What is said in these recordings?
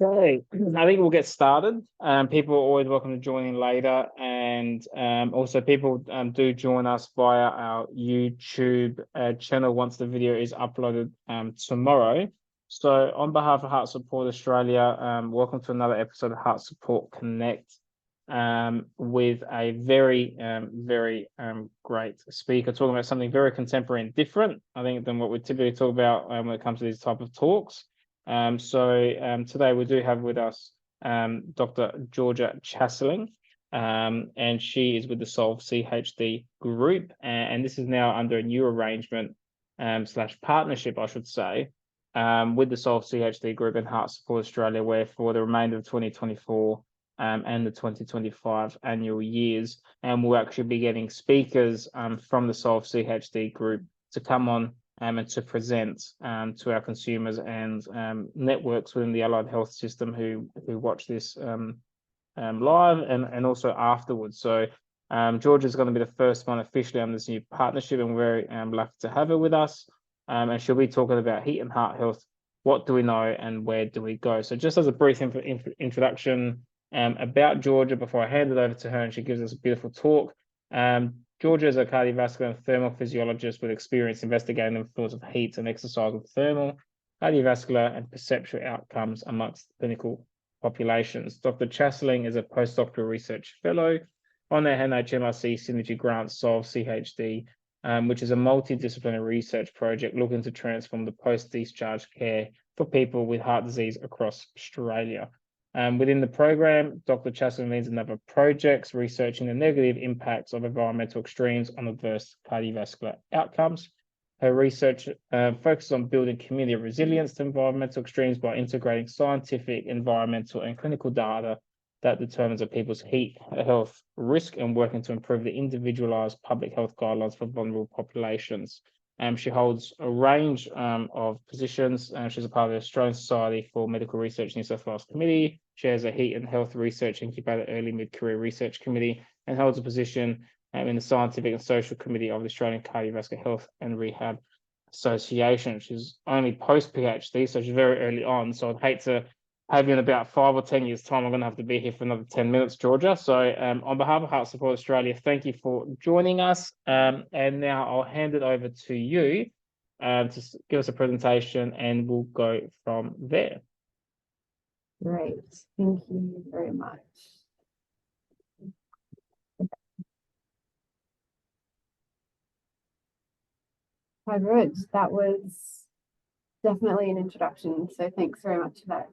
So I think we'll get started. People are always welcome to join in later, and also people do join us via our YouTube channel once the video is uploaded tomorrow. So on behalf of Heart Support Australia, welcome to another episode of Heart Support Connect with a very great speaker talking about something very contemporary and different, I think, than what we typically talk about when it comes to these type of talks. Today we do have with us Dr. Georgia Chaseling, and she is with the Solve CHD group, and this is now under a new arrangement slash partnership, I should say, with the Solve CHD group and Heart Support Australia, where for the remainder of 2024 and the 2025 annual years, and we'll actually be getting speakers from the Solve CHD group to come on and to present to our consumers and networks within the allied health system who watch this live and also afterwards. So Georgia is going to be the first one officially on this new partnership, and we're very lucky to have her with us. And she'll be talking about heat and heart health. What do we know and where do we go? So just as a brief introduction about Georgia before I hand it over to her and she gives us a beautiful talk. Georgia is a cardiovascular and thermal physiologist with experience investigating the influence of heat and exercise on thermal, cardiovascular, and perceptual outcomes amongst clinical populations. Dr. Chaseling is a postdoctoral research fellow on the NHMRC Synergy Grant Solve CHD, which is a multidisciplinary research project looking to transform the post-discharge care for people with heart disease across Australia. Within the program, Dr. Chaseling leads a number of projects researching the negative impacts of environmental extremes on adverse cardiovascular outcomes. Her research focuses on building community resilience to environmental extremes by integrating scientific, environmental, and clinical data that determines a people's heat health risk and working to improve the individualized public health guidelines for vulnerable populations. She holds a range of positions. She's a part of the Australian Society for Medical Research New South Wales Committee, chairs a Heat and Health Research Incubator Early Mid-Career Research Committee, and holds a position in the Scientific and Social Committee of the Australian Cardiovascular Health and Rehab Association. She's only post-PhD, so she's very early on. So I'd hate to have you in about 5 or 10 years' time. I'm going to have to be here for another 10 minutes, Georgia. So on behalf of Heart Support Australia, thank you for joining us. And now I'll hand it over to you to give us a presentation and we'll go from there. Great. Thank you very much. Hi, good. That was definitely an introduction. So thanks very much for that.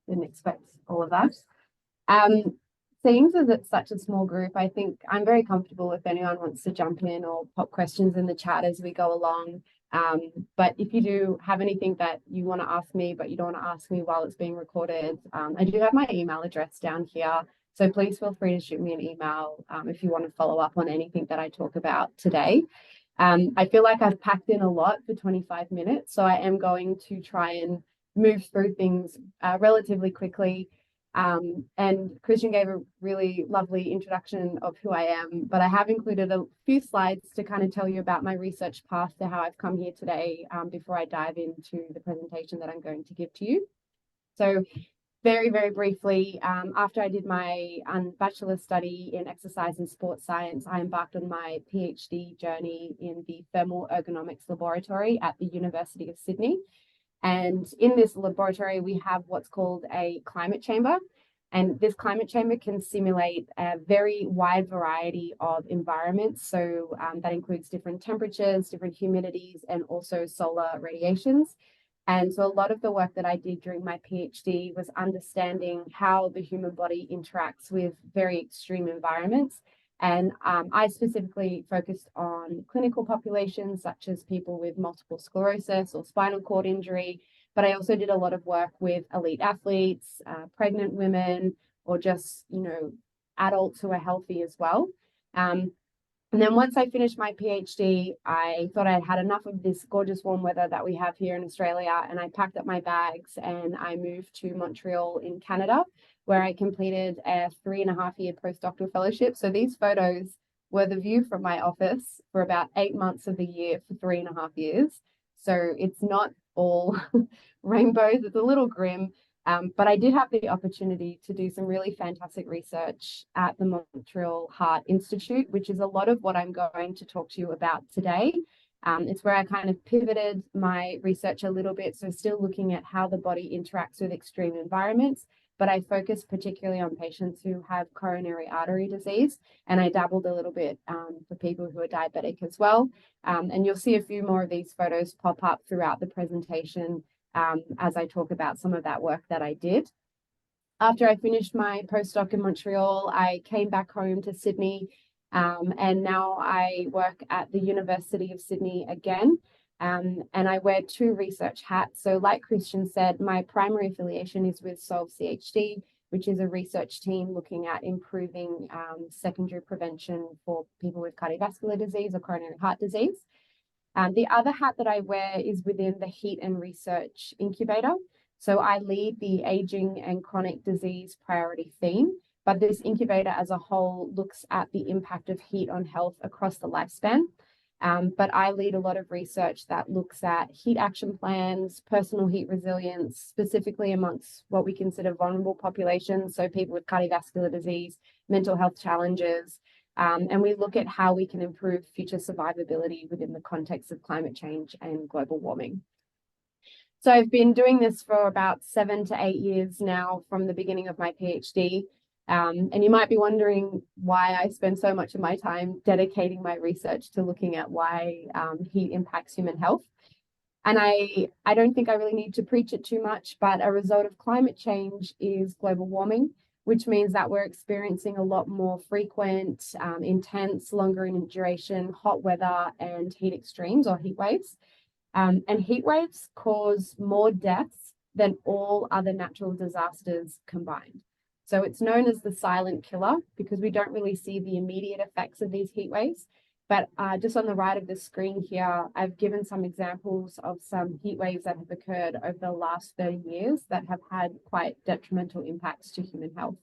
Didn't expect all of that. Seeing as it's such a small group, I think I'm very comfortable if anyone wants to jump in or pop questions in the chat as we go along. But if you do have anything that you want to ask me, but you don't want to ask me while it's being recorded, I do have my email address down here. So please feel free to shoot me an email if you want to follow up on anything that I talk about today. I feel like I've packed in a lot for 25 minutes, so I am going to try and move through things relatively quickly. And Christian gave a really lovely introduction of who I am, but I have included a few slides to kind of tell you about my research path to how I've come here today before I dive into the presentation that I'm going to give to you. So very briefly, after I did my bachelor's study in exercise and sports science, I embarked on my PhD journey in the thermal ergonomics laboratory at the University of Sydney. And in this laboratory, we have what's called a climate chamber. And this climate chamber can simulate a very wide variety of environments. So that includes different temperatures, different humidities, and also solar radiations. And so a lot of the work that I did during my PhD was understanding how the human body interacts with very extreme environments. And I specifically focused on clinical populations, such as people with multiple sclerosis or spinal cord injury. But I also did a lot of work with elite athletes, pregnant women, or just, adults who are healthy as well. And then once I finished my PhD, I thought I'd had enough of this gorgeous warm weather that we have here in Australia. And I packed up my bags and I moved to Montreal in Canada, where I completed a 3.5-year postdoctoral fellowship. So these photos were the view from my office for about 8 months of the year for 3.5 years. So it's not all rainbows. It's a little grim. But I did have the opportunity to do some really fantastic research at the Montreal Heart Institute, which is a lot of what I'm going to talk to you about today. It's where I kind of pivoted my research a little bit. So still looking at how the body interacts with extreme environments, but I focus particularly on patients who have coronary artery disease. And I dabbled a little bit for people who are diabetic as well. And you'll see a few more of these photos pop up throughout the presentation as I talk about some of that work that I did. After I finished my postdoc in Montreal, I came back home to Sydney, and now I work at the University of Sydney again, and I wear two research hats. So like Christian said, my primary affiliation is with Solve CHD, which is a research team looking at improving secondary prevention for people with cardiovascular disease or coronary heart disease. The other hat that I wear is within the Heat and Research Incubator. So I lead the Aging and Chronic Disease Priority Theme, but this incubator as a whole looks at the impact of heat on health across the lifespan. But I lead a lot of research that looks at heat action plans, personal heat resilience, specifically amongst what we consider vulnerable populations, so people with cardiovascular disease, mental health challenges, and we look at how we can improve future survivability within the context of climate change and global warming. So I've been doing this for about 7 to 8 years now from the beginning of my PhD. And you might be wondering why I spend so much of my time dedicating my research to looking at why heat impacts human health. And I don't think I really need to preach it too much, but a result of climate change is global warming, which means that we're experiencing a lot more frequent, intense, longer in duration, hot weather and heat extremes or heat waves. And heat waves cause more deaths than all other natural disasters combined. So it's known as the silent killer because we don't really see the immediate effects of these heat waves. But just on the right of the screen here, I've given some examples of some heat waves that have occurred over the last 30 years that have had quite detrimental impacts to human health.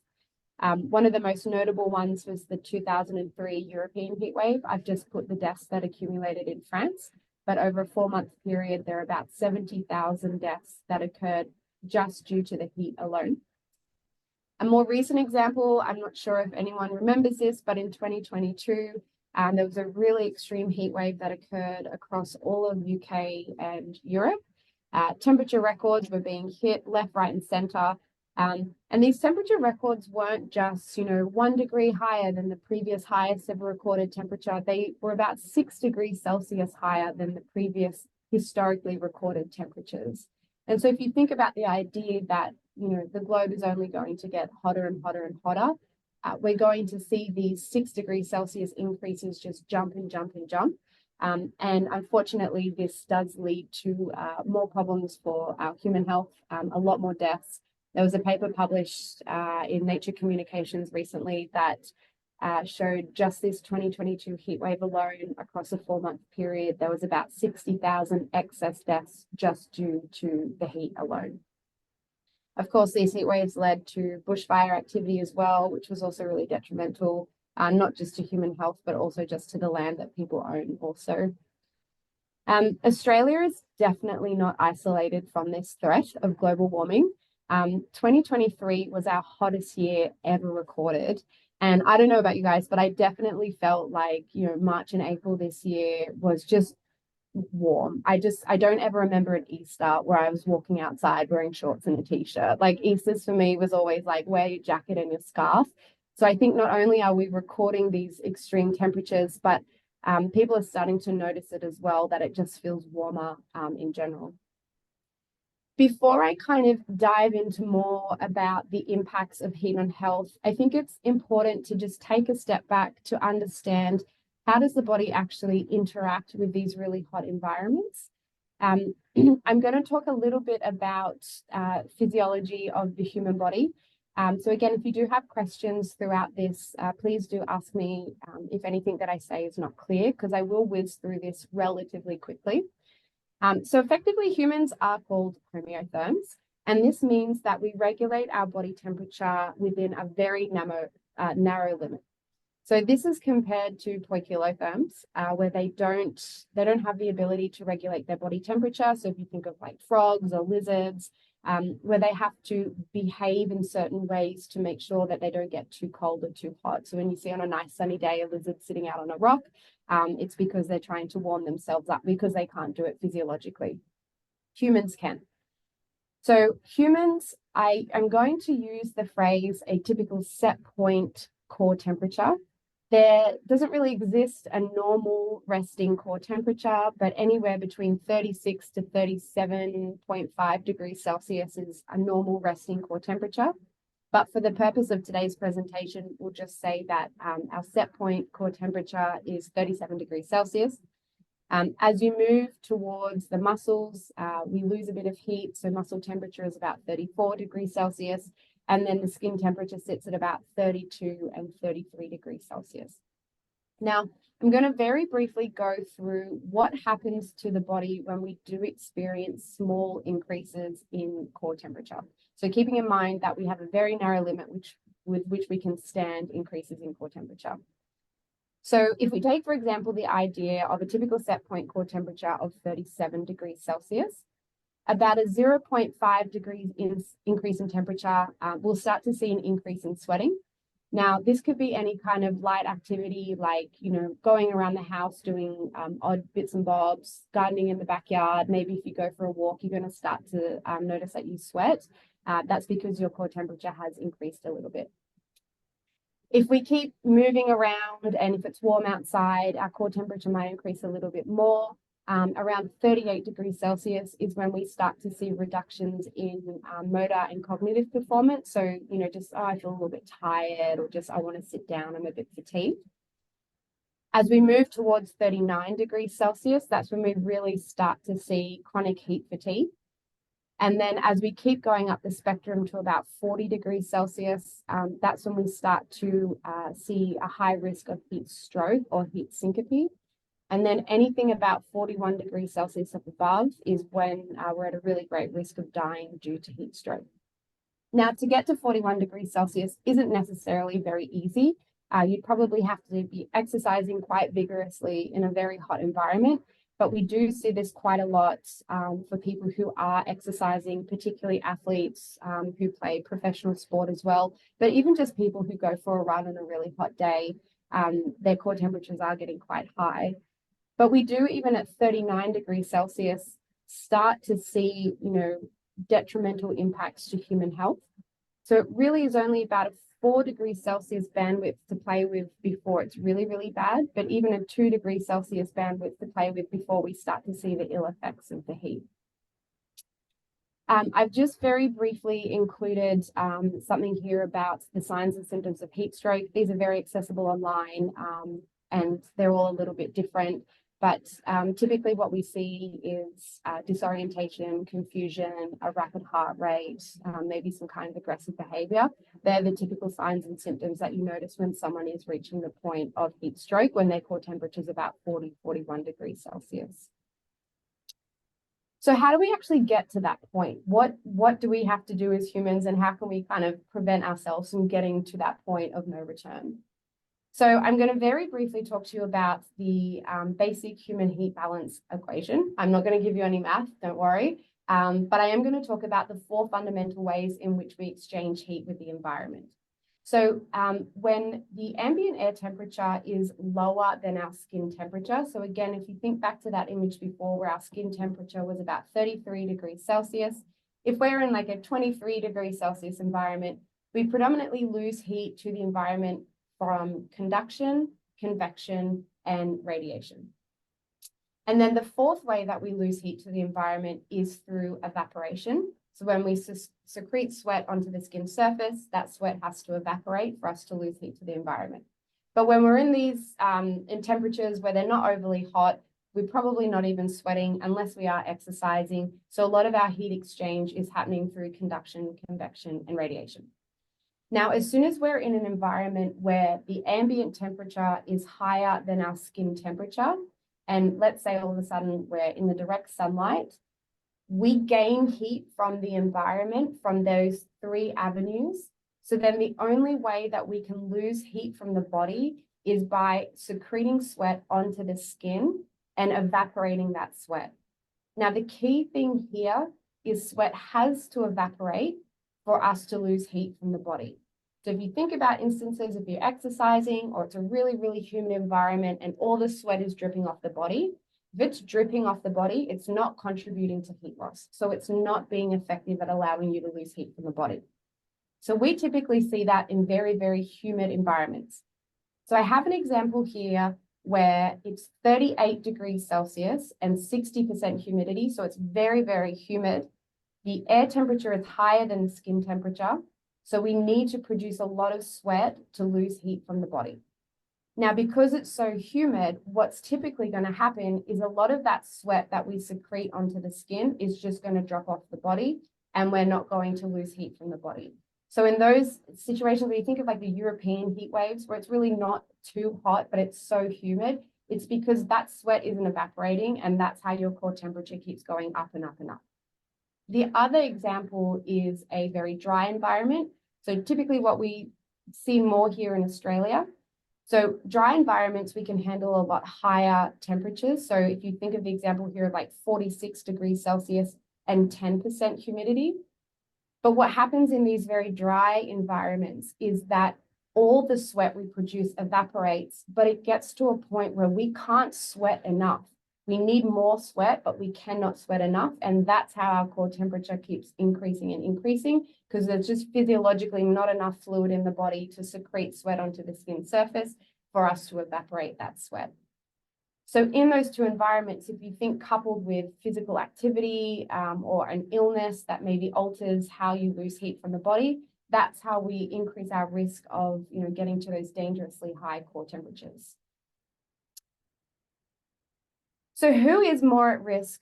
One of the most notable ones was the 2003 European heat wave. I've just put the deaths that accumulated in France, but over a 4-month period, there are about 70,000 deaths that occurred just due to the heat alone. A more recent example, I'm not sure if anyone remembers this, but in 2022, there was a really extreme heat wave that occurred across all of UK and Europe. Temperature records were being hit left, right, and centre. And these temperature records weren't just, 1 degree higher than the previous highest ever recorded temperature. They were about 6 degrees Celsius higher than the previous historically recorded temperatures. And so if you think about the idea that, the globe is only going to get hotter and hotter and hotter, we're going to see these 6 degrees Celsius increases just jump and jump and jump. And unfortunately, this does lead to more problems for our human health, a lot more deaths. There was a paper published in Nature Communications recently that showed just this 2022 heat wave alone across a 4-month period, there was about 60,000 excess deaths just due to the heat alone. Of course, these heat waves led to bushfire activity as well, which was also really detrimental, not just to human health, but also just to the land that people own also. Australia is definitely not isolated from this threat of global warming. 2023 was our hottest year ever recorded. And I don't know about you guys, but I definitely felt like, March and April this year was just warm. I don't ever remember an Easter where I was walking outside wearing shorts and a t-shirt. Like Easter's for me was always like wear your jacket and your scarf. So I think not only are we recording these extreme temperatures, but people are starting to notice it as well, that it just feels warmer in general. Before I kind of dive into more about the impacts of heat on health, I think it's important to just take a step back to understand how does the body actually interact with these really hot environments. I'm going to talk a little bit about physiology of the human body. So again, if you do have questions throughout this, please do ask me if anything that I say is not clear, because I will whiz through this relatively quickly. So effectively, humans are called homeotherms, and this means that we regulate our body temperature within a very narrow limit. So this is compared to poikilotherms, where they don't have the ability to regulate their body temperature. So if you think of like frogs or lizards, where they have to behave in certain ways to make sure that they don't get too cold or too hot. So when you see on a nice sunny day a lizard sitting out on a rock, it's because they're trying to warm themselves up because they can't do it physiologically. Humans can. So humans, I am going to use the phrase a typical set point core temperature. There doesn't really exist a normal resting core temperature, but anywhere between 36 to 37.5 degrees Celsius is a normal resting core temperature. But for the purpose of today's presentation, we'll just say that our set point core temperature is 37 degrees Celsius. As you move towards the muscles, we lose a bit of heat. So muscle temperature is about 34 degrees Celsius. And then the skin temperature sits at about 32 and 33 degrees Celsius. Now, I'm going to very briefly go through what happens to the body when we do experience small increases in core temperature. So keeping in mind that we have a very narrow limit with which we can stand increases in core temperature. So if we take, for example, the idea of a typical set point core temperature of 37 degrees Celsius, about a 0.5 degrees increase in temperature, we'll start to see an increase in sweating. Now, this could be any kind of light activity like, going around the house, doing odd bits and bobs, gardening in the backyard. Maybe if you go for a walk, you're going to start to notice that you sweat. That's because your core temperature has increased a little bit. If we keep moving around and if it's warm outside, our core temperature might increase a little bit more. Around 38 degrees Celsius is when we start to see reductions in motor and cognitive performance. So, just, I feel a little bit tired, or just, I want to sit down, I'm a bit fatigued. As we move towards 39 degrees Celsius, that's when we really start to see chronic heat fatigue. And then as we keep going up the spectrum to about 40 degrees Celsius, that's when we start to see a high risk of heat stroke or heat syncope. And then anything about 41 degrees Celsius up above is when we're at a really great risk of dying due to heat stroke. Now, to get to 41 degrees Celsius isn't necessarily very easy. You'd probably have to be exercising quite vigorously in a very hot environment. But we do see this quite a lot for people who are exercising, particularly athletes who play professional sport as well. But even just people who go for a run on a really hot day, their core temperatures are getting quite high. But we do, even at 39 degrees Celsius, start to see, detrimental impacts to human health. So it really is only about a 4 degrees Celsius bandwidth to play with before it's really, really bad, but even a 2 degrees Celsius bandwidth to play with before we start to see the ill effects of the heat. I've just very briefly included something here about the signs and symptoms of heat stroke. These are very accessible online and they're all a little bit different. But typically what we see is disorientation, confusion, a rapid heart rate, maybe some kind of aggressive behavior. They're the typical signs and symptoms that you notice when someone is reaching the point of heat stroke, when their core temperature is about 40, 41 degrees Celsius. So how do we actually get to that point? What do we have to do as humans, and how can we kind of prevent ourselves from getting to that point of no return? So I'm going to very briefly talk to you about the basic human heat balance equation. I'm not going to give you any math, don't worry, but I am going to talk about the 4 fundamental ways in which we exchange heat with the environment. So when the ambient air temperature is lower than our skin temperature, so again, if you think back to that image before where our skin temperature was about 33 degrees Celsius, if we're in like a 23 degrees Celsius environment, we predominantly lose heat to the environment from conduction, convection, and radiation. And then the 4th way that we lose heat to the environment is through evaporation. So when we secrete sweat onto the skin surface, that sweat has to evaporate for us to lose heat to the environment. But when we're in these in temperatures where they're not overly hot, we're probably not even sweating unless we are exercising. So a lot of our heat exchange is happening through conduction, convection, and radiation. Now, as soon as we're in an environment where the ambient temperature is higher than our skin temperature, and let's say all of a sudden we're in the direct sunlight, we gain heat from the environment from those 3 avenues. So then the only way that we can lose heat from the body is by secreting sweat onto the skin and evaporating that sweat. Now, the key thing here is sweat has to evaporate for us to lose heat from the body. So if you think about instances if you're exercising or it's a really, really humid environment and all the sweat is dripping off the body, if it's dripping off the body, it's not contributing to heat loss. So it's not being effective at allowing you to lose heat from the body. So we typically see that in very, very humid environments. So I have an example here where it's 38 degrees Celsius and 60% humidity. So it's very, very humid. The air temperature is higher than the skin temperature. So we need to produce a lot of sweat to lose heat from the body. Now, because it's so humid, what's typically going to happen is a lot of that sweat that we secrete onto the skin is just going to drop off the body, and we're not going to lose heat from the body. So in those situations where you think of like the European heat waves, where it's really not too hot, but it's so humid, it's because that sweat isn't evaporating, and that's how your core temperature keeps going up and up and up. The other example is a very dry environment. So typically what we see more here in Australia. So dry environments, we can handle a lot higher temperatures. So if you think of the example here of like 46 degrees Celsius and 10% humidity. But what happens in these very dry environments is that all the sweat we produce evaporates, but it gets to a point where we can't sweat enough. We need more sweat, but we cannot sweat enough. And that's how our core temperature keeps increasing and increasing, because there's just physiologically not enough fluid in the body to secrete sweat onto the skin surface for us to evaporate that sweat. So in those two environments, if you think coupled with physical activity or an illness that maybe alters how you lose heat from the body, that's how we increase our risk of getting to those dangerously high core temperatures. So who is more at risk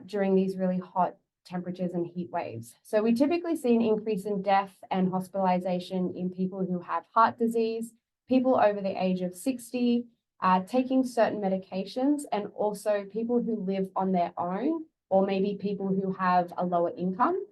during these really hot temperatures and heat waves? So we typically see an increase in death and hospitalization in people who have heart disease, people over the age of 60, taking certain medications, and also people who live on their own, or maybe people who have a lower income.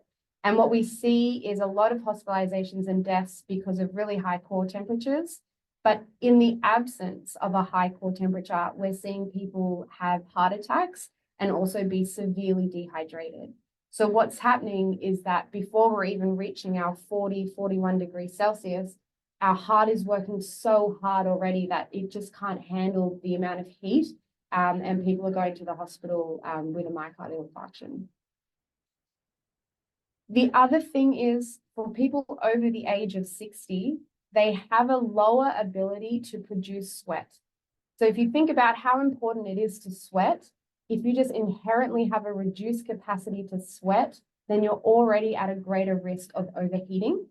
And what we see is a lot of hospitalizations and deaths because of really high core temperatures. But in the absence of a high core temperature, we're seeing people have heart attacks and also be severely dehydrated. So what's happening is that before we're even reaching our 40, 41 degrees Celsius, our heart is working so hard already that it just can't handle the amount of heat, and people are going to the hospital with a myocardial infarction. The other thing is, for people over the age of 60, they have a lower ability to produce sweat. So if you think about how important it is to sweat, if you just inherently have a reduced capacity to sweat, then you're already at a greater risk of overheating.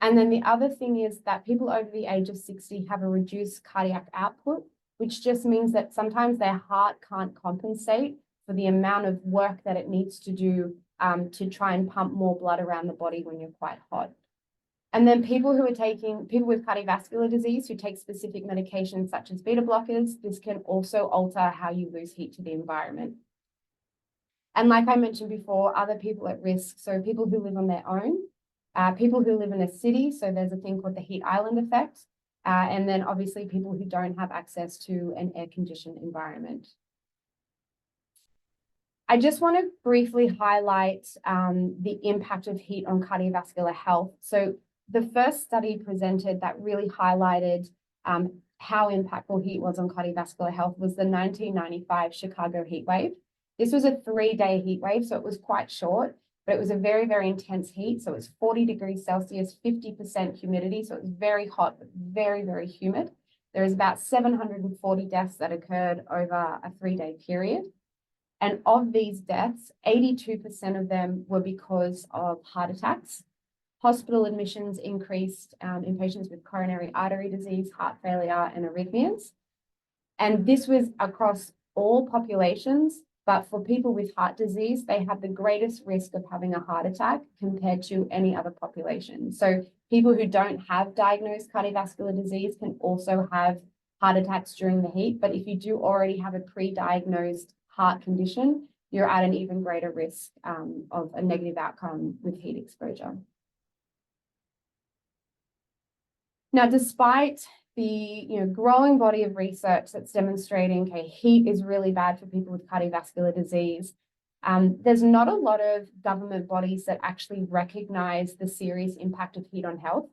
And then the other thing is that people over the age of 60 have a reduced cardiac output, which just means that sometimes their heart can't compensate for the amount of work that it needs to do to try and pump more blood around the body when you're quite hot. And then people with cardiovascular disease who take specific medications such as beta blockers, this can also alter how you lose heat to the environment. And like I mentioned before, other people at risk, so people who live on their own, people who live in a city, so there's a thing called the heat island effect, and then obviously people who don't have access to an air-conditioned environment. I just want to briefly highlight the impact of heat on cardiovascular health. So the first study presented that really highlighted how impactful heat was on cardiovascular health was the 1995 Chicago heat wave. This was a 3-day heat wave, so it was quite short, but it was a very, very intense heat. So it was 40 degrees Celsius, 50% humidity. So it was very hot, but very, very humid. There was about 740 deaths that occurred over a 3-day period. And of these deaths, 82% of them were because of heart attacks. Hospital admissions increased in patients with coronary artery disease, heart failure, and arrhythmias. And this was across all populations, but for people with heart disease, they have the greatest risk of having a heart attack compared to any other population. So people who don't have diagnosed cardiovascular disease can also have heart attacks during the heat. But if you do already have a pre-diagnosed heart condition, you're at an even greater risk of a negative outcome with heat exposure. Now, despite the growing body of research that's demonstrating, okay, heat is really bad for people with cardiovascular disease. There's not a lot of government bodies that actually recognize the serious impact of heat on health.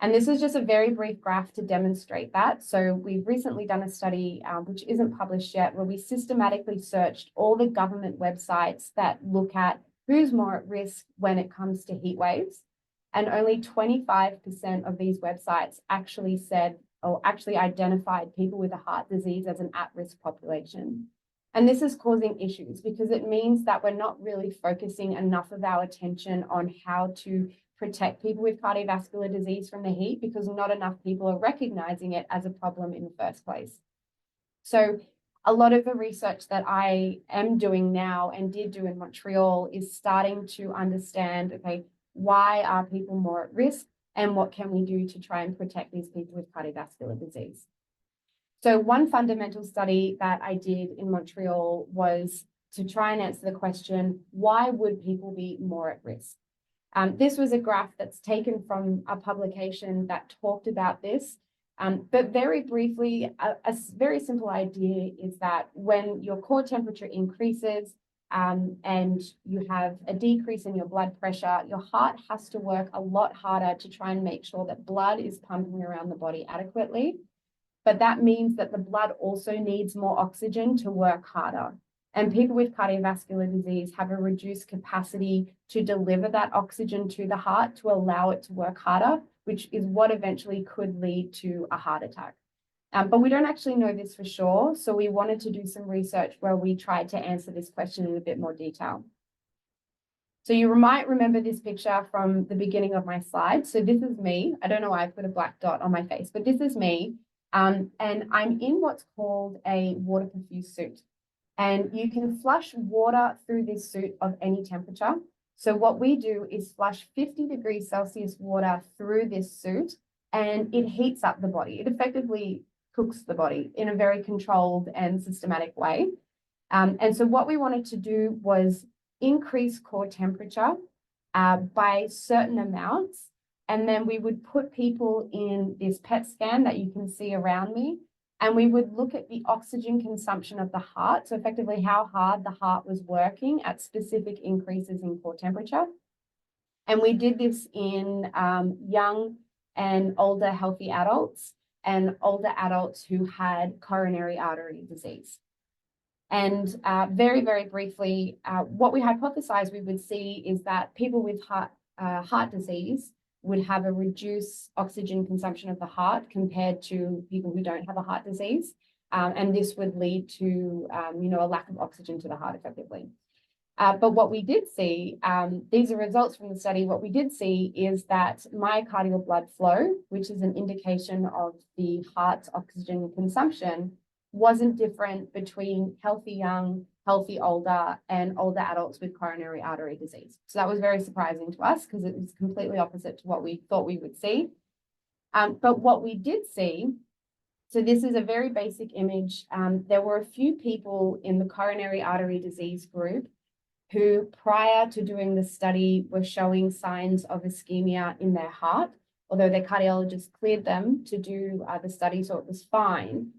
And this is just a very brief graph to demonstrate that. So we've recently done a study, which isn't published yet, where we systematically searched all the government websites that look at who's more at risk when it comes to heat waves. And only 25% of these websites actually said or actually identified people with a heart disease as an at-risk population. And this is causing issues because it means that we're not really focusing enough of our attention on how to protect people with cardiovascular disease from the heat, because not enough people are recognizing it as a problem in the first place. So a lot of the research that I am doing now and did do in Montreal is starting to understand, okay, why are people more at risk and what can we do to try and protect these people with cardiovascular disease? So one fundamental study that I did in Montreal was to try and answer the question, why would people be more at risk? This was a graph that's taken from a publication that talked about this. But very briefly, a very simple idea is that when your core temperature increases and you have a decrease in your blood pressure, your heart has to work a lot harder to try and make sure that blood is pumping around the body adequately. But that means that the blood also needs more oxygen to work harder. And people with cardiovascular disease have a reduced capacity to deliver that oxygen to the heart to allow it to work harder, which is what eventually could lead to a heart attack. But we don't actually know this for sure. So we wanted to do some research where we tried to answer this question in a bit more detail. So you might remember this picture from the beginning of my slide. So this is me. I don't know why I put a black dot on my face, but this is me. And I'm in what's called a water perfused suit. And you can flush water through this suit of any temperature. So what we do is flush 50 degrees Celsius water through this suit, and it heats up the body. It effectively cooks the body in a very controlled and systematic way. And so what we wanted to do was increase core temperature by certain amounts. And then we would put people in this PET scan that you can see around me. And we would look at the oxygen consumption of the heart. So effectively how hard the heart was working at specific increases in core temperature. And we did this in young and older healthy adults and older adults who had coronary artery disease. And very, very briefly, what we hypothesized we would see is that people with heart disease would have a reduced oxygen consumption of the heart compared to people who don't have a heart disease. And this would lead to, a lack of oxygen to the heart effectively. But what we did see, these are results from the study, what we did see is that myocardial blood flow, which is an indication of the heart's oxygen consumption, wasn't different between healthy young, healthy older, and older adults with coronary artery disease. So that was very surprising to us because it was completely opposite to what we thought we would see. But what we did see, so this is a very basic image. There were a few people in the coronary artery disease group who prior to doing the study were showing signs of ischemia in their heart, although their cardiologist cleared them to do the study, so it was fine.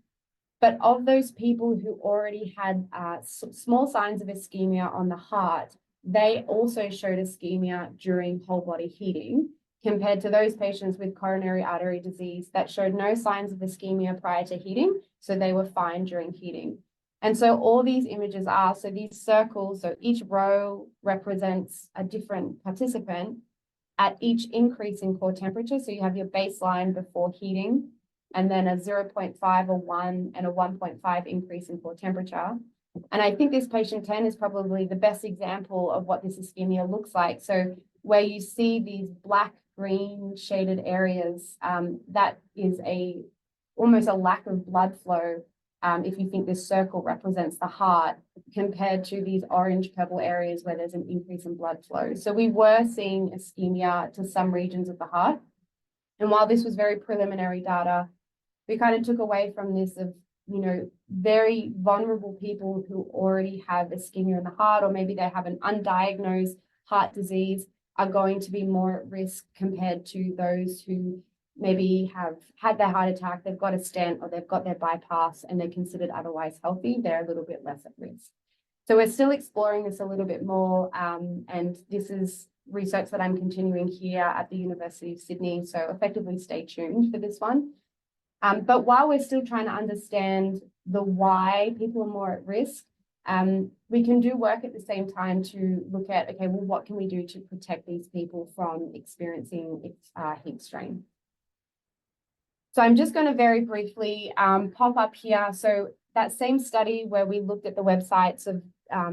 But of those people who already had small signs of ischemia on the heart, they also showed ischemia during whole body heating, compared to those patients with coronary artery disease that showed no signs of ischemia prior to heating, so they were fine during heating. And so all these images are, so these circles, so each row represents a different participant at each increase in core temperature. So you have your baseline before heating, and then a 0.5, a 1, and a 1.5 increase in core temperature. And I think this patient 10 is probably the best example of what this ischemia looks like. So where you see these black-green shaded areas, that is almost a lack of blood flow. If you think this circle represents the heart, compared to these orange-purple areas where there's an increase in blood flow. So we were seeing ischemia to some regions of the heart. And while this was very preliminary data, we kind of took away from this of, very vulnerable people who already have ischemia in the heart, or maybe they have an undiagnosed heart disease, are going to be more at risk compared to those who maybe have had their heart attack, they've got a stent, or they've got their bypass and they're considered otherwise healthy, they're a little bit less at risk. So we're still exploring this a little bit more, and this is research that I'm continuing here at the University of Sydney, so effectively stay tuned for this one. But while we're still trying to understand the why people are more at risk, we can do work at the same time to look at, okay, well, what can we do to protect these people from experiencing heat strain? So I'm just going to very briefly pop up here. So that same study where we looked at the websites of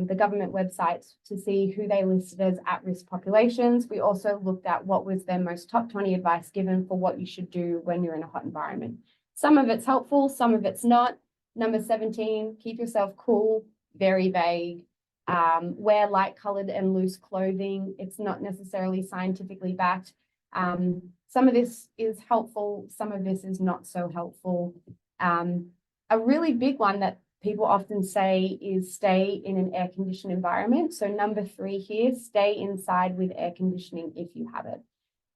the government websites to see who they listed as at-risk populations, we also looked at what was their most top 20 advice given for what you should do when you're in a hot environment. Some of it's helpful, some of it's not. Number 17, keep yourself cool, very vague. Wear light-colored and loose clothing. It's not necessarily scientifically backed. Some of this is helpful, some of this is not so helpful. A really big one that people often say is stay in an air-conditioned environment. So number 3 here, stay inside with air conditioning if you have it.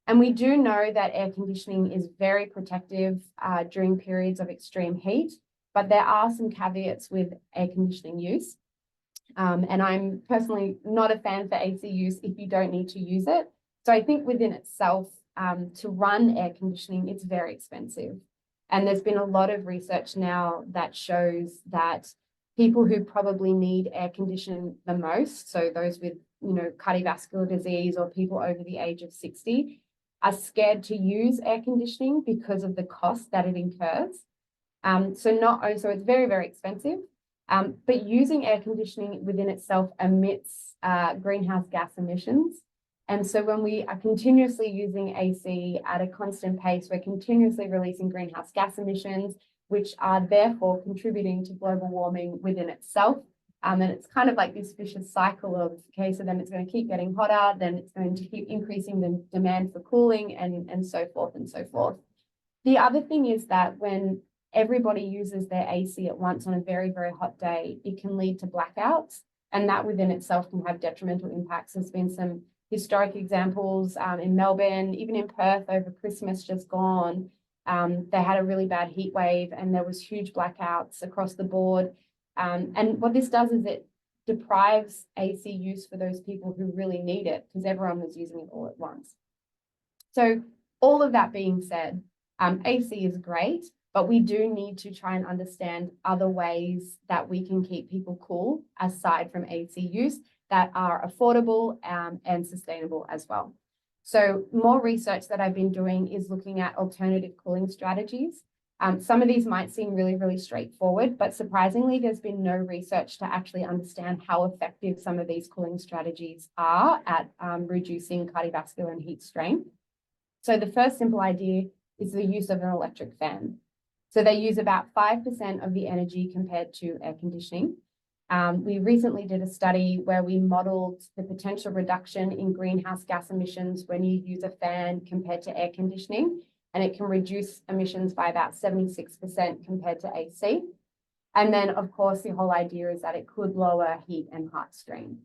And we do know that air conditioning is very protective during periods of extreme heat, but there are some caveats with air conditioning use. And I'm personally not a fan for AC use if you don't need to use it. So I think within itself, to run air conditioning, it's very expensive. And there's been a lot of research now that shows that people who probably need air conditioning the most, so those with, cardiovascular disease or people over the age of 60, are scared to use air conditioning because of the cost that it incurs. So it's very, very expensive. But using air conditioning within itself emits greenhouse gas emissions. And so when we are continuously using AC at a constant pace, we're continuously releasing greenhouse gas emissions, which are therefore contributing to global warming within itself. And it's kind of like this vicious cycle of, okay, so then it's going to keep getting hotter, then it's going to keep increasing the demand for cooling and so forth and so forth. The other thing is that when everybody uses their AC at once on a very, very hot day, it can lead to blackouts, and that within itself can have detrimental impacts. There's been some historic examples in Melbourne, even in Perth over Christmas just gone. They had a really bad heat wave and there was huge blackouts across the board. And what this does is it deprives AC use for those people who really need it because everyone was using it all at once. So all of that being said, AC is great, but we do need to try and understand other ways that we can keep people cool aside from AC use that are affordable and sustainable as well. So more research that I've been doing is looking at alternative cooling strategies. Some of these might seem really, really straightforward, but surprisingly, there's been no research to actually understand how effective some of these cooling strategies are at reducing cardiovascular and heat strain. So the first simple idea is the use of an electric fan. So they use about 5% of the energy compared to air conditioning. We recently did a study where we modeled the potential reduction in greenhouse gas emissions when you use a fan compared to air conditioning, and it can reduce emissions by about 76% compared to AC. And then, of course, the whole idea is that it could lower heat and heart strain.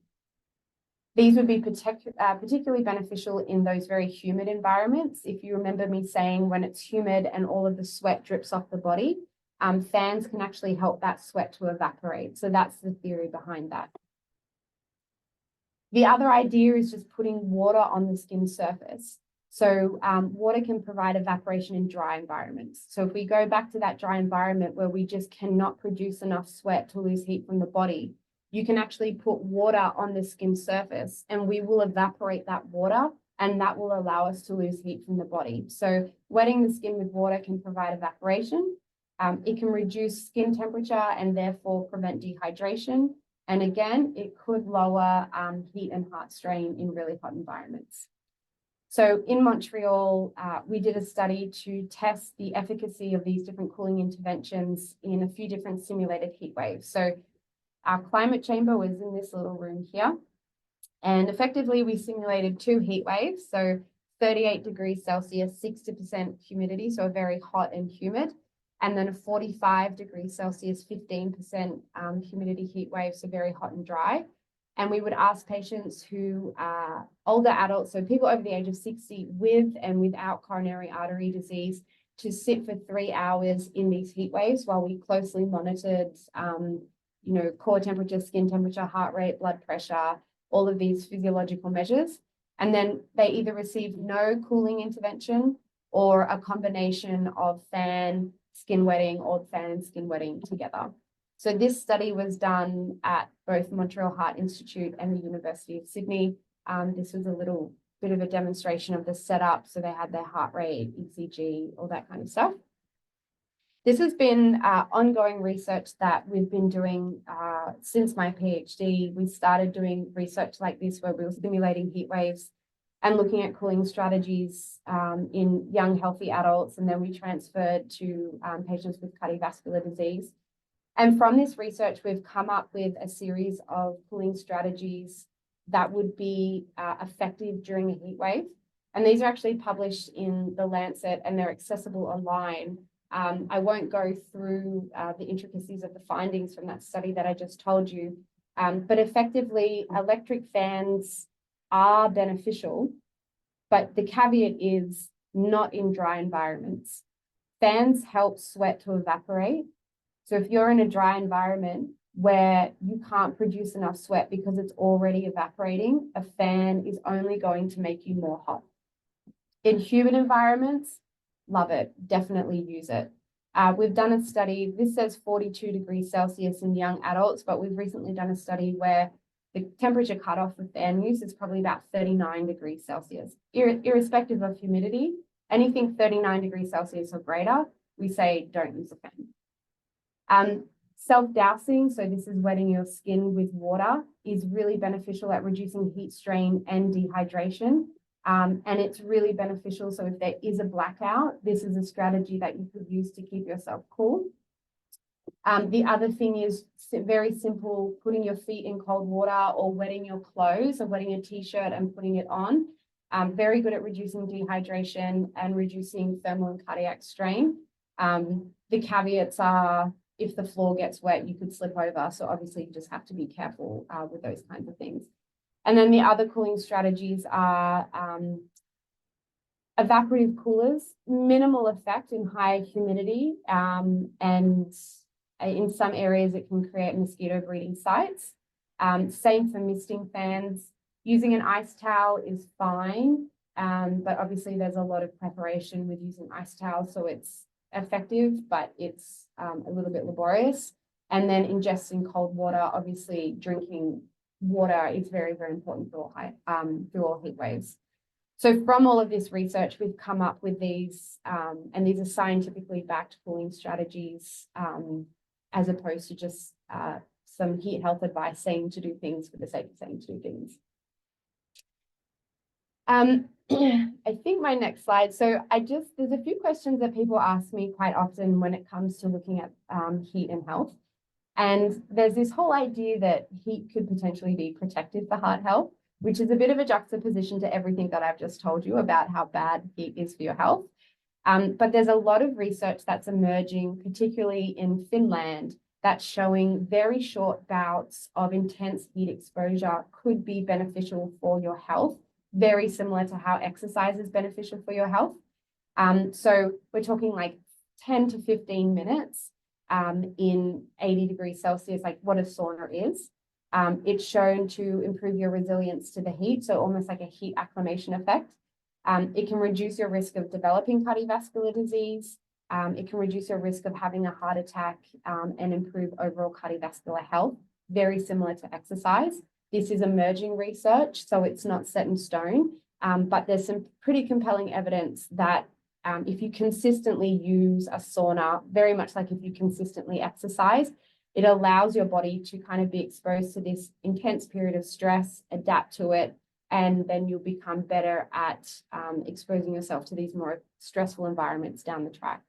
These would be particularly beneficial in those very humid environments. If you remember me saying when it's humid and all of the sweat drips off the body, fans can actually help that sweat to evaporate. So that's the theory behind that. The other idea is just putting water on the skin surface. So water can provide evaporation in dry environments. So if we go back to that dry environment where we just cannot produce enough sweat to lose heat from the body, you can actually put water on the skin surface and we will evaporate that water, and that will allow us to lose heat from the body. So wetting the skin with water can provide evaporation. It can reduce skin temperature and therefore prevent dehydration. And again, it could lower heat and heart strain in really hot environments. So in Montreal, we did a study to test the efficacy of these different cooling interventions in a few different simulated heat waves. So our climate chamber was in this little room here. And effectively, we simulated 2 heat waves. So 38 degrees Celsius, 60% humidity, so a very hot and humid. And then a 45 degrees Celsius, 15% humidity heat wave, so very hot and dry. And we would ask patients who are older adults, so people over the age of 60 with and without coronary artery disease, to sit for 3 hours in these heat waves while we closely monitored, core temperature, skin temperature, heart rate, blood pressure, all of these physiological measures. And then they either received no cooling intervention or a combination of fan, skin wetting, or fan and skin wetting together. So this study was done at both Montreal Heart Institute and the University of Sydney. This was a little bit of a demonstration of the setup. So they had their heart rate, ECG, all that kind of stuff. This has been ongoing research that we've been doing since my PhD. We started doing research like this where we were simulating heat waves and looking at cooling strategies in young, healthy adults. And then we transferred to patients with cardiovascular disease. And from this research, we've come up with a series of cooling strategies that would be effective during a heat wave. And these are actually published in The Lancet and they're accessible online. I won't go through the intricacies of the findings from that study that I just told you, but effectively electric fans are beneficial, but the caveat is not in dry environments. Fans help sweat to evaporate. So if you're in a dry environment where you can't produce enough sweat because it's already evaporating, a fan is only going to make you more hot. In humid environments, love it, definitely use it. We've done a study, this says 42 degrees Celsius in young adults, but we've recently done a study where the temperature cutoff for fan use is probably about 39 degrees Celsius, irrespective of humidity. Anything 39 degrees Celsius or greater, we say don't use a fan. Self-dousing, so this is wetting your skin with water, is really beneficial at reducing heat strain and dehydration. And it's really beneficial. So if there is a blackout, this is a strategy that you could use to keep yourself cool. The other thing is very simple, putting your feet in cold water or wetting your clothes or wetting a t-shirt and putting it on. Very good at reducing dehydration and reducing thermal and cardiac strain. The caveats are, if the floor gets wet, you could slip over. So obviously you just have to be careful with those kinds of things. And then the other cooling strategies are evaporative coolers, minimal effect in high humidity. And in some areas, it can create mosquito breeding sites. Same for misting fans. Using an ice towel is fine, but obviously there's a lot of preparation with using ice towels. So it's effective, but it's a little bit laborious. And then ingesting cold water, obviously drinking water is very, very important through all heat waves. So from all of this research, we've come up with these, and these are scientifically backed cooling strategies, as opposed to just some heat health advice saying to do things for the sake of saying to do things. I think my next slide. So there's a few questions that people ask me quite often when it comes to looking at heat and health. And there's this whole idea that heat could potentially be protective for heart health, which is a bit of a juxtaposition to everything that I've just told you about how bad heat is for your health. But there's a lot of research that's emerging, particularly in Finland, that's showing very short bouts of intense heat exposure could be beneficial for your health, very similar to how exercise is beneficial for your health. So we're talking like 10 to 15 minutes in 80 degrees Celsius, like what a sauna is. It's shown to improve your resilience to the heat, so almost like a heat acclimation effect. It can reduce your risk of developing cardiovascular disease. It can reduce your risk of having a heart attack and improve overall cardiovascular health, very similar to exercise. This is emerging research, so it's not set in stone, but there's some pretty compelling evidence that if you consistently use a sauna, very much like if you consistently exercise, it allows your body to kind of be exposed to this intense period of stress, adapt to it, and then you'll become better at exposing yourself to these more stressful environments down the track.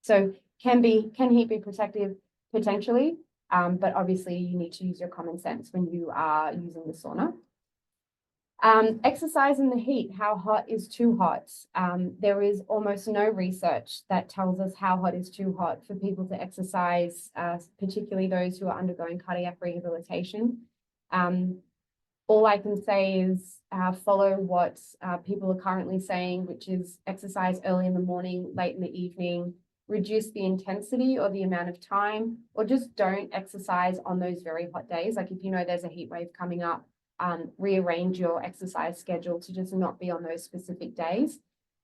So can heat be protective? Potentially, but obviously you need to use your common sense when you are using the sauna. Exercise in the heat, how hot is too hot? There is almost no research that tells us how hot is too hot for people to exercise, particularly those who are undergoing cardiac rehabilitation. All I can say is follow what people are currently saying, which is exercise early in the morning, late in the evening, reduce the intensity or the amount of time, or just don't exercise on those very hot days. Like if you know there's a heat wave coming up, rearrange your exercise schedule to just not be on those specific days.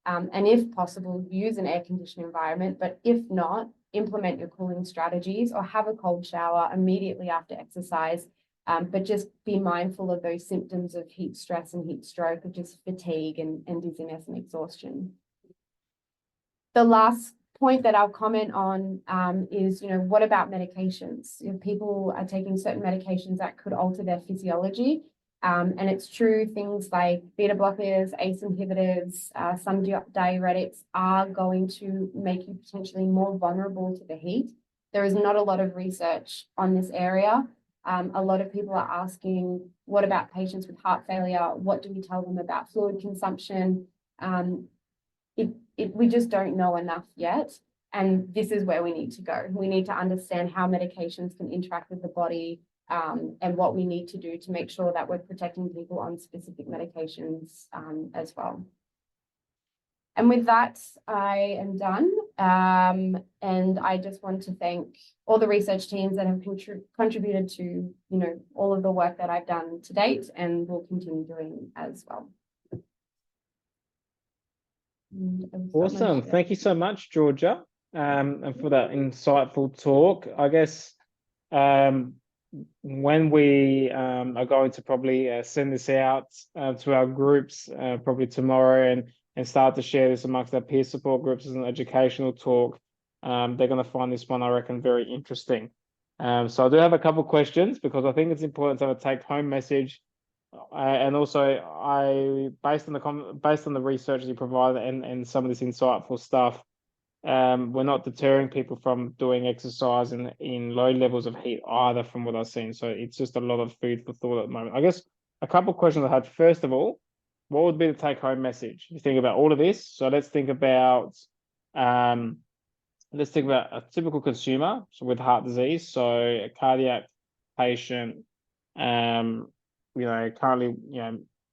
And if possible, use an air-conditioned environment, but if not, implement your cooling strategies or have a cold shower immediately after exercise. But just be mindful of those symptoms of heat stress and heat stroke, of just fatigue and dizziness and exhaustion. The last point that I'll comment on is, what about medications? People are taking certain medications that could alter their physiology. And it's true, things like beta blockers, ACE inhibitors, some diuretics are going to make you potentially more vulnerable to the heat. There is not a lot of research on this area. A lot of people are asking, what about patients with heart failure? What do we tell them about fluid consumption? We just don't know enough yet. And this is where we need to go. We need to understand how medications can interact with the body, and what we need to do to make sure that we're protecting people on specific medications as well. And with that, I am done. And I just want to thank all the research teams that have contributed to, all of the work that I've done to date and will continue doing as well. Awesome. Thank you so much, Georgia, and for that insightful talk. I guess when we are going to probably send this out to our groups probably tomorrow and start to share this amongst our peer support groups as an educational talk, they're going to find this one, I reckon, very interesting. So I do have a couple of questions because I think it's important to have a take-home message. And also, based on the research you provided and some of this insightful stuff, we're not deterring people from doing exercise in low levels of heat either, from what I've seen. So it's just a lot of food for thought at the moment. I guess a couple of questions I had. First of all, what would be the take-home message? You think about all of this. So let's think about a typical consumer with heart disease. So a cardiac patient, currently,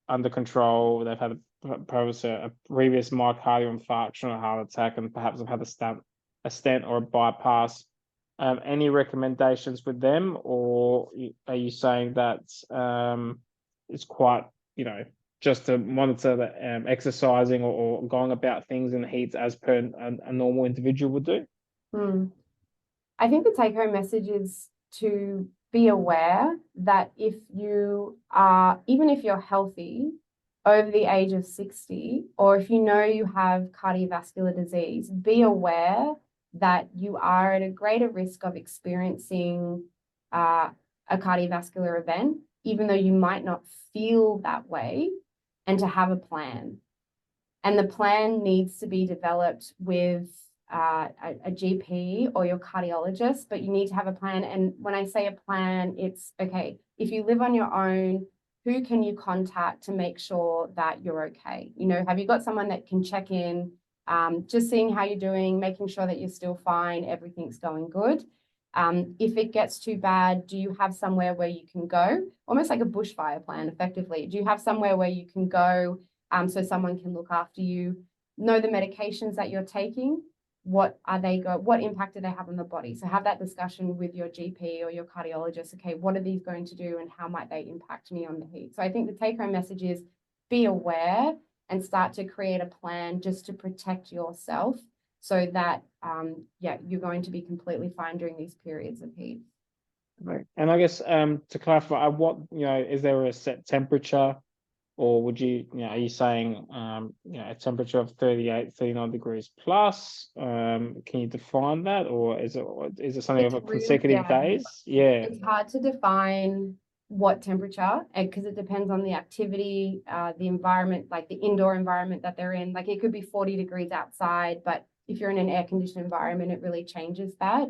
under control. They've had perhaps a previous myocardial infarction or heart attack, and perhaps have had a stent or a bypass. Any recommendations with them, or are you saying that it's quite, just to monitor the exercising or going about things in the heat as per a normal individual would do? I think the take-home message is to be aware that if you are, even if you're healthy over the age of 60, or if you have cardiovascular disease, be aware that you are at a greater risk of experiencing a cardiovascular event, even though you might not feel that way, and to have a plan. And the plan needs to be developed with a GP or your cardiologist, but you need to have a plan. And when I say a plan, it's okay, if you live on your own, who can you contact to make sure that you're okay? Have you got someone that can check in, just seeing how you're doing, making sure that you're still fine, everything's going good. If it gets too bad, do you have somewhere where you can go? Almost like a bushfire plan, effectively. Do you have somewhere where you can go so someone can look after you? Know the medications that you're taking. What impact do they have on the body? So have that discussion with your GP or your cardiologist. Okay, what are these going to do and how might they impact me on the heat? So I think the take-home message is be aware and start to create a plan just to protect yourself so that you're going to be completely fine during these periods of heat. Right. And I guess to clarify, is there a set temperature, or would you, are you saying, a temperature of 38, 39 degrees plus? Can you define that, or is it something over consecutive days? Yeah. It's hard to define what temperature, because it depends on the activity, the environment, like the indoor environment that they're in. Like it could be 40 degrees outside, but if you're in an air-conditioned environment, it really changes that.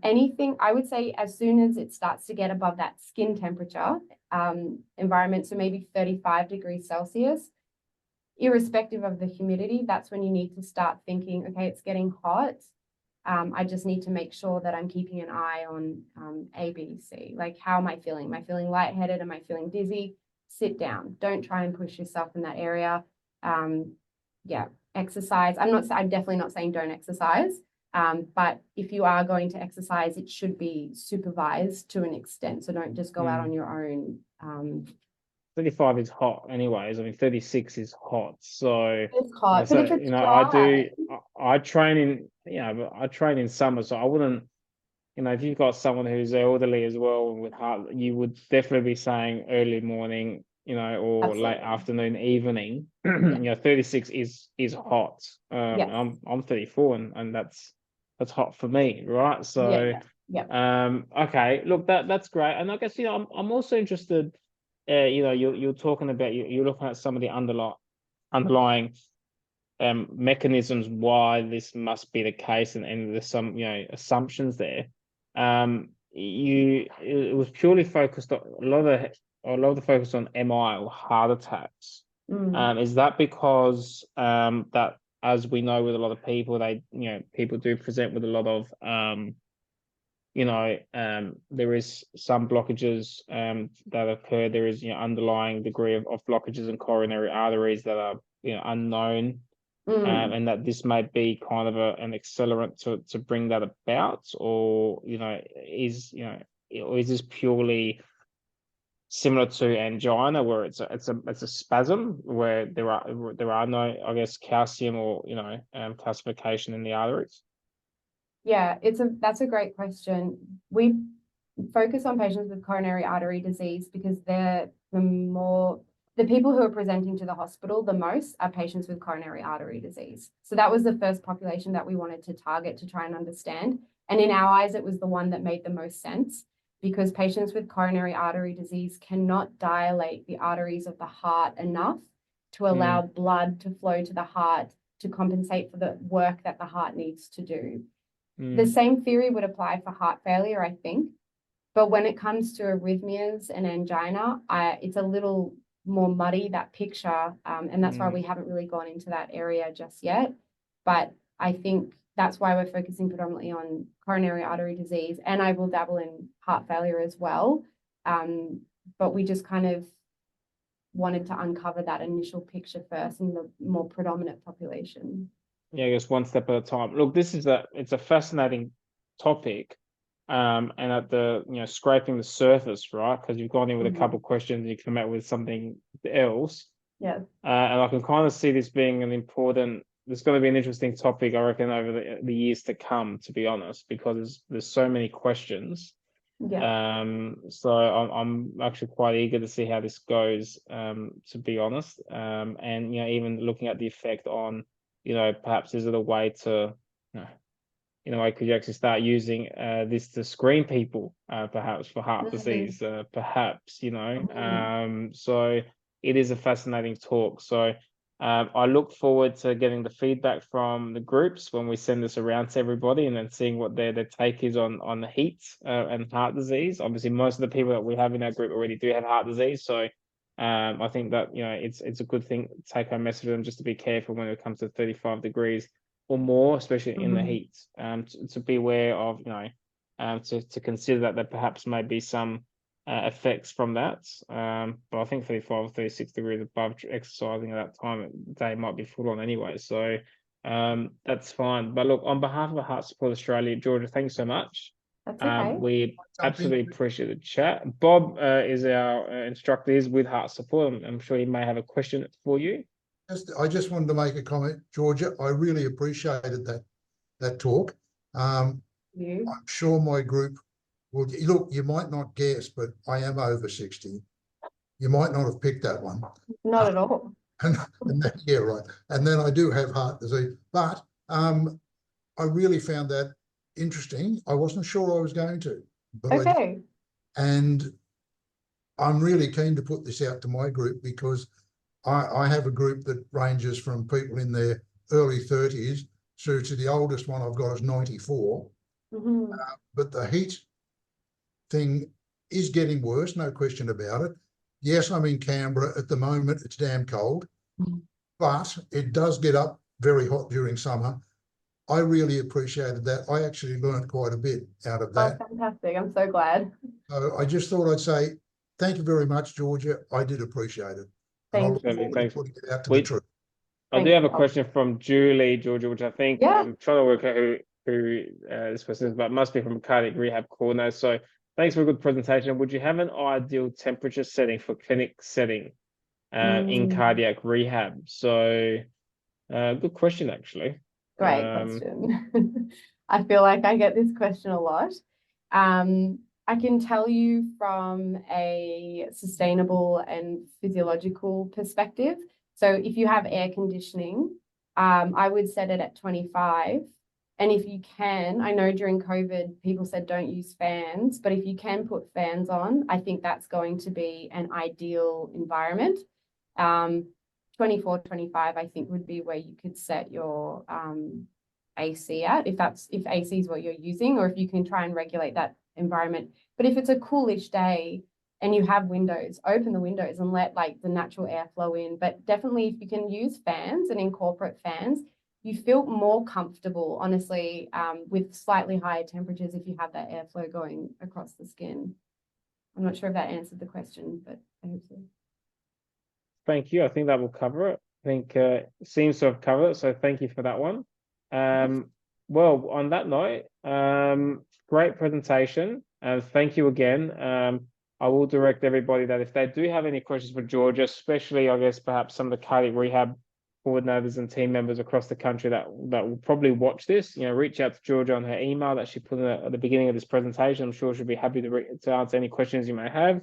Anything, I would say, as soon as it starts to get above that skin temperature environment, so maybe 35 degrees Celsius, irrespective of the humidity, that's when you need to start thinking, okay, it's getting hot. I just need to make sure that I'm keeping an eye on A, B, C. Like, how am I feeling? Am I feeling lightheaded? Am I feeling dizzy? Sit down. Don't try and push yourself in that area. Yeah, exercise. I'm definitely not saying don't exercise. But if you are going to exercise, it should be supervised to an extent. So don't just go out on your own. 35 is hot anyways. I mean, 36 is hot. So, It's hot, so but if it's I dry. I train in, but I train in summer. So I wouldn't, if you've got someone who's elderly as well with heart, you would definitely be saying early morning, or late Absolutely. afternoon, evening. Yeah. 36 is hot. Yes. I'm 34 and that's hot for me, right? So, Yeah. okay, look, that's great. And I guess, I'm also interested, you're talking about, you're looking at some of the underlying mechanisms why this must be the case, and there's some assumptions there. It was purely focused on a lot of the focus on MI or heart attacks. Is that because that, as we know with a lot of people, people do present with a lot of there is some blockages that occur. There is underlying degree of blockages in coronary arteries that are unknown, and that this might be kind of an accelerant to bring that about, or is this purely similar to angina, where it's a spasm where there are no, I guess, calcium or calcification in the arteries? Yeah, that's a great question. We focus on patients with coronary artery disease because they're the people who are presenting to the hospital the most are patients with coronary artery disease. So that was the first population that we wanted to target to try and understand. And in our eyes, it was the one that made the most sense, because patients with coronary artery disease cannot dilate the arteries of the heart enough to allow blood to flow to the heart to compensate for the work that the heart needs to do. The same theory would apply for heart failure, I think. But when it comes to arrhythmias and angina, it's a little more muddy, that picture. And that's why we haven't really gone into that area just yet. But I think that's why we're focusing predominantly on coronary artery disease. And I will dabble in heart failure as well. But we just kind of wanted to uncover that initial picture first in the more predominant population. Yeah, I guess one step at a time. Look, it's a fascinating topic, and at the scraping the surface, right? Because you've gone in with a couple of questions and you come out with something else. Yeah. And I can kind of see this being there's going to be an interesting topic, I reckon, over the years to come, to be honest, because there's so many questions. Yeah. So I'm actually quite eager to see how this goes, to be honest. And even looking at the effect on, perhaps is it a way to, could you actually start using this to screen people, perhaps for heart disease, perhaps, so it is a fascinating talk. So I look forward to getting the feedback from the groups when we send this around to everybody, and then seeing what their take is on the heat and heart disease. Obviously, most of the people that we have in our group already do have heart disease, so I think that it's a good thing, take home message for them, just to be careful when it comes to 35 degrees or more, especially in the heat, to be aware of, to consider that there perhaps may be some effects from that. But I think 35 or 36 degrees above exercising at that time of day might be full on anyway. So that's fine. But look, on behalf of Heart Support Australia, Georgia, thanks so much. That's okay. We absolutely appreciate the chat. Bob is our instructor, is with Heart Support. I'm sure he may have a question for you. I just wanted to make a comment, Georgia. I really appreciated that talk. I'm sure my group will look. You might not guess, but I am over 60. You might not have picked that one. Not at all. And that, yeah, right. And then I do have heart disease, but I really found that interesting. I wasn't sure I was going to, but okay. And I'm really keen to put this out to my group, because I have a group that ranges from people in their early 30s through to the oldest one I've got is 94. But the heat thing is getting worse, no question about it. Yes, I'm in Canberra at the moment. It's damn cold, but it does get up very hot during summer. I really appreciated that. I actually learned quite a bit out of Oh, that. fantastic. I'm so glad. So I just thought I'd say thank you very much, Georgia. I did appreciate it. And I Thank look you. forward to Thanks. putting it out to the We, truth. I do Thanks. have a question from Julie, Georgia, which I think Yeah. I'm trying to work out who this person is, but it must be from a cardiac rehab coordinator. So thanks for a good presentation. Would you have an ideal temperature setting for clinic setting in cardiac rehab? So good question, actually. Great question. I feel like I get this question a lot. I can tell you from a sustainable and physiological perspective. So if you have air conditioning, I would set it at 25. And if you can, I know during COVID, people said don't use fans, but if you can put fans on, I think that's going to be an ideal environment. 24, 25, I think would be where you could set your AC at, if AC is what you're using, or if you can try and regulate that environment. But if it's a coolish day and you have windows, open the windows and let like the natural air flow in. But definitely if you can use fans and incorporate fans, you feel more comfortable, honestly, with slightly higher temperatures if you have that airflow going across the skin. I'm not sure if that answered the question, but I hope so. Thank you. I think that will cover it. I think it seems to have covered it. So thank you for that one. Well, on that note, great presentation. And thank you again. I will direct everybody that if they do have any questions for Georgia, especially, I guess, perhaps some of the cardiac rehab coordinators and team members across the country that will probably watch this, reach out to Georgia on her email that she put in at the beginning of this presentation. I'm sure she'll be happy to answer any questions you may have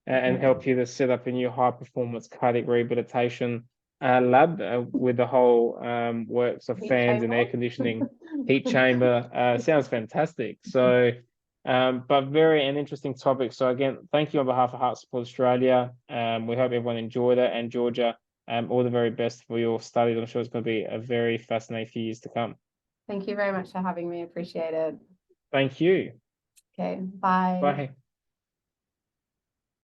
and help you to set up a new high performance cardiac rehabilitation lab with the whole works of fans and air conditioning, heat chamber. Sounds fantastic. So, but very an interesting topic. So again, thank you on behalf of Heart Support Australia. We hope everyone enjoyed it, and Georgia, all the very best for your studies. I'm sure it's going to be a very fascinating few years to come. Thank you very much for having me. Appreciate it. Thank you. Okay, bye. Bye.